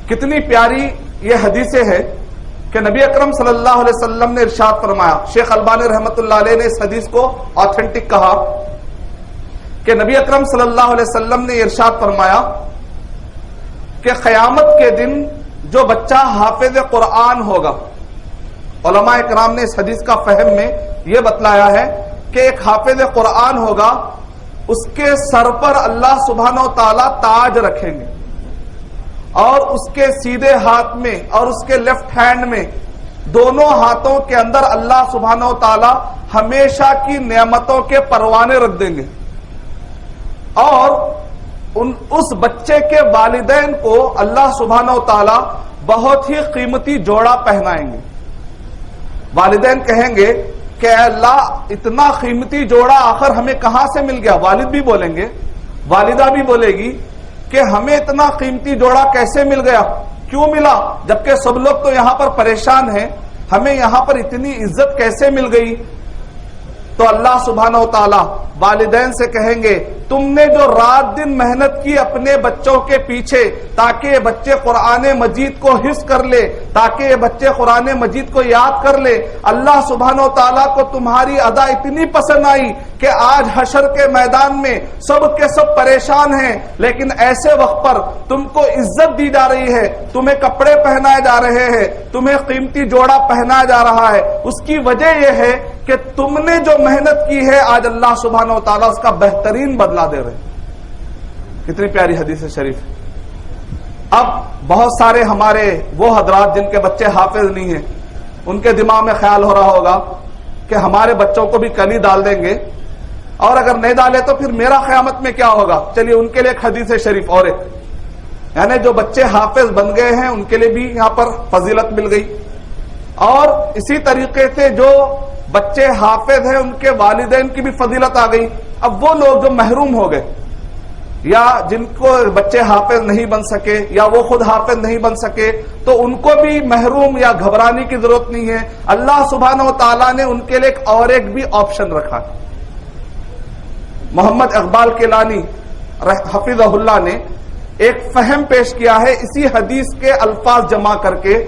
کتنی پیاری یہ حدیثیں ہیں کہ نبی اکرم صلی اللہ علیہ وسلم نے ارشاد فرمایا. شیخ البانی رحمۃ اللہ علیہ نے اس حدیث کو آتھینٹک کہا کہ نبی اکرم صلی اللہ علیہ وسلم نے ارشاد فرمایا کہ قیامت کے دن جو بچہ حافظ قرآن ہوگا، علماء کرام نے اس حدیث کا فہم میں یہ بتلایا ہے کہ ایک حافظ قرآن ہوگا، اس کے سر پر اللہ سبحانہ و تعالیٰ تاج رکھیں گے، اور اس کے سیدھے ہاتھ میں اور اس کے لیفٹ ہینڈ میں، دونوں ہاتھوں کے اندر اللہ سبحانہ و تعالیٰ ہمیشہ کی نعمتوں کے پروانے رکھ دیں گے، اور اس بچے کے والدین کو اللہ سبحانہ و تعالیٰ بہت ہی قیمتی جوڑا پہنائیں گے. والدین کہیں گے کہ اے اللہ اتنا قیمتی جوڑا آخر ہمیں کہاں سے مل گیا؟ والد بھی بولیں گے، والدہ بھی بولے گی کہ ہمیں اتنا قیمتی جوڑا کیسے مل گیا، کیوں ملا، جبکہ سب لوگ تو یہاں پر پریشان ہیں، ہمیں یہاں پر اتنی عزت کیسے مل گئی؟ تو اللہ سبحانہ و تعالیٰ والدین سے کہیں گے تم نے جو رات دن محنت کی اپنے بچوں کے پیچھے تاکہ یہ بچے قرآن مجید کو حفظ کر لے، تاکہ یہ بچے قرآن مجید کو یاد کر لے، اللہ سبحانہ و تعالیٰ کو تمہاری ادا اتنی پسند آئی کہ آج حشر کے میدان میں سب کے سب پریشان ہیں، لیکن ایسے وقت پر تم کو عزت دی جا رہی ہے، تمہیں کپڑے پہنائے جا رہے ہیں، تمہیں قیمتی جوڑا پہنایا جا رہا ہے. اس کی وجہ یہ ہے کہ تم نے جو محنت کی ہے آج اللہ سبحانہ و تعالیٰ اس کا بہترین بدلہ دے رہے. کتنی پیاری حدیث شریف. اب بہت سارے ہمارے وہ حضرات جن کے بچے حافظ نہیں ہیں، ان کے دماغ میں خیال ہو رہا ہوگا کہ ہمارے بچوں کو بھی کلی ڈال دیں گے، اور اگر نہیں ڈالے تو پھر میرا قیامت میں کیا ہوگا؟ چلیے ان کے لیے ایک حدیث شریف اور ایک، یعنی جو بچے حافظ بن گئے ہیں ان کے لیے بھی یہاں پر فضیلت مل گئی، اور اسی طریقے سے جو بچے حافظ ہیں ان کے والدین کی بھی فضیلت آ گئی. اب وہ لوگ جو محروم ہو گئے یا جن کو بچے حافظ نہیں بن سکے یا وہ خود حافظ نہیں بن سکے، تو ان کو بھی محروم یا گھبرانے کی ضرورت نہیں ہے. اللہ سبحانہ و تعالیٰ نے ان کے لیے ایک بھی آپشن رکھا. محمد اقبال کیلانی حفظہ اللہ نے ایک فہم پیش کیا ہے اسی حدیث کے الفاظ جمع کر کے.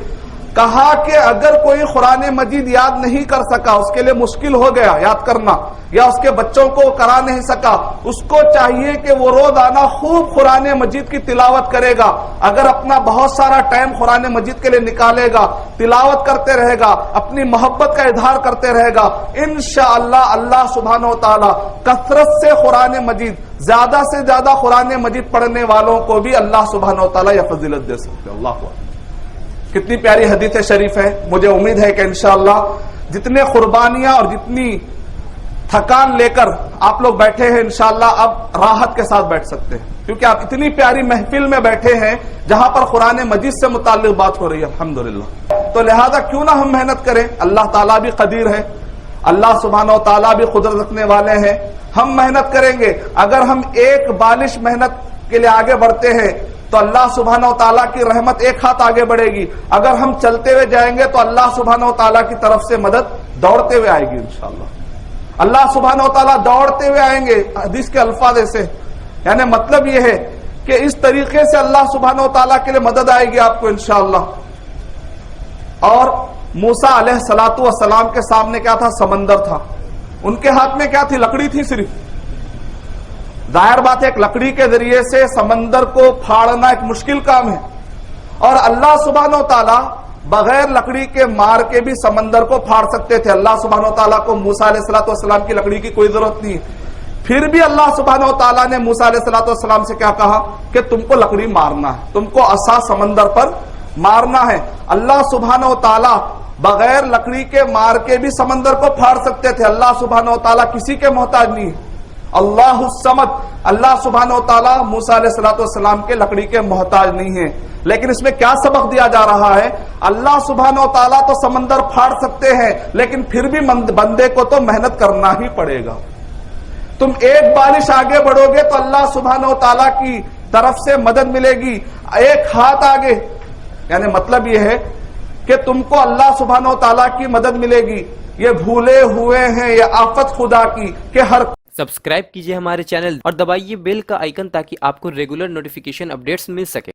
کہا کہ اگر کوئی قرآن مجید یاد نہیں کر سکا، اس کے لیے مشکل ہو گیا یاد کرنا، یا اس کے بچوں کو کرا نہیں سکا، اس کو چاہیے کہ وہ روزانہ خوب قرآن مجید کی تلاوت کرے گا. اگر اپنا بہت سارا ٹائم قرآن مجید کے لیے نکالے گا، تلاوت کرتے رہے گا، اپنی محبت کا اظہار کرتے رہے گا، انشاءاللہ اللہ سبحانہ و تعالی کثرت سے قرآن مجید، زیادہ سے زیادہ قرآن مجید پڑھنے والوں کو بھی اللہ سبحانہ و تعالی یہ فضیلت دے سکتے. اللہ اکبر. کتنی پیاری حدیث شریف ہے. مجھے امید ہے کہ انشاءاللہ جتنے قربانیاں اور جتنی تھکان لے کر آپ لوگ بیٹھے ہیں، انشاءاللہ اب راحت کے ساتھ بیٹھ سکتے ہیں، کیونکہ آپ اتنی پیاری محفل میں بیٹھے ہیں جہاں پر قرآن مجید سے متعلق بات ہو رہی ہے الحمدللہ. تو لہذا کیوں نہ ہم محنت کریں. اللہ تعالیٰ بھی قدیر ہے، اللہ سبحانہ و تعالیٰ بھی قدرت رکھنے والے ہیں. ہم محنت کریں گے. اگر ہم ایک بالش محنت کے لیے آگے بڑھتے ہیں تو اللہ سبحانہ و تعالیٰ کی رحمت ایک ہاتھ آگے بڑھے گی. اگر ہم چلتے ہوئے جائیں گے تو اللہ سبحانہ و تعالیٰ کی طرف سے مدد دوڑتے ہوئے آئے گی انشاءاللہ. اللہ سبحانہ و تعالیٰ دوڑتے ہوئے آئیں گے. حدیث کے الفاظ ایسے، یعنی مطلب یہ ہے کہ اس طریقے سے اللہ سبحانہ و تعالیٰ کے لیے مدد آئے گی آپ کو انشاءاللہ. اور موسیٰ علیہ الصلوۃ والسلام کے سامنے کیا تھا؟ سمندر تھا. ان کے ہاتھ میں کیا تھی؟ لکڑی تھی صرف. ظاہر بات ہے ایک لکڑی کے ذریعے سے سمندر کو پھاڑنا ایک مشکل کام ہے، اور اللہ سبحانہ و تعالیٰ بغیر لکڑی کے مار کے بھی سمندر کو پھاڑ سکتے تھے. اللہ سبحانہ و تعالیٰ کو موسیٰ علیہ الصلوۃ والسلام کی لکڑی کی کوئی ضرورت نہیں. پھر بھی اللہ سبحانہ و تعالیٰ نے موسیٰ علیہ الصلوۃ والسلام سے کیا کہا کہ تم کو لکڑی مارنا ہے، تم کو عصا سمندر پر مارنا ہے. اللہ سبحانہ و تعالیٰ بغیر لکڑی کے مار کے بھی سمندر کو پھاڑ سکتے تھے. اللہ سبحانہ و تعالیٰ کسی کے محتاج نہیں ہے. اللہ الصمد، اللہ سبحانہ و تعالیٰ موسیٰ علیہ الصلوۃ والسلام کے لکڑی کے محتاج نہیں ہے. لیکن اس میں کیا سبق دیا جا رہا ہے؟ اللہ سبحانہ و تعالیٰ تو سمندر پھاڑ سکتے ہیں، لیکن پھر بھی بندے کو تو محنت کرنا ہی پڑے گا. تم ایک بالش آگے بڑھو گے تو اللہ سبحانہ و تعالیٰ کی طرف سے مدد ملے گی. ایک ہاتھ آگے، یعنی مطلب یہ ہے کہ تم کو اللہ سبحانہ و تعالیٰ کی مدد ملے گی. یہ بھولے ہوئے ہیں یہ آفت خدا کی کہ ہر سبسکرائب کیجئے ہمارے چینل اور دبائیے بیل کا آئیکن تاکہ آپ کو ریگولر نوٹیفیکیشن اپڈیٹس مل سکے.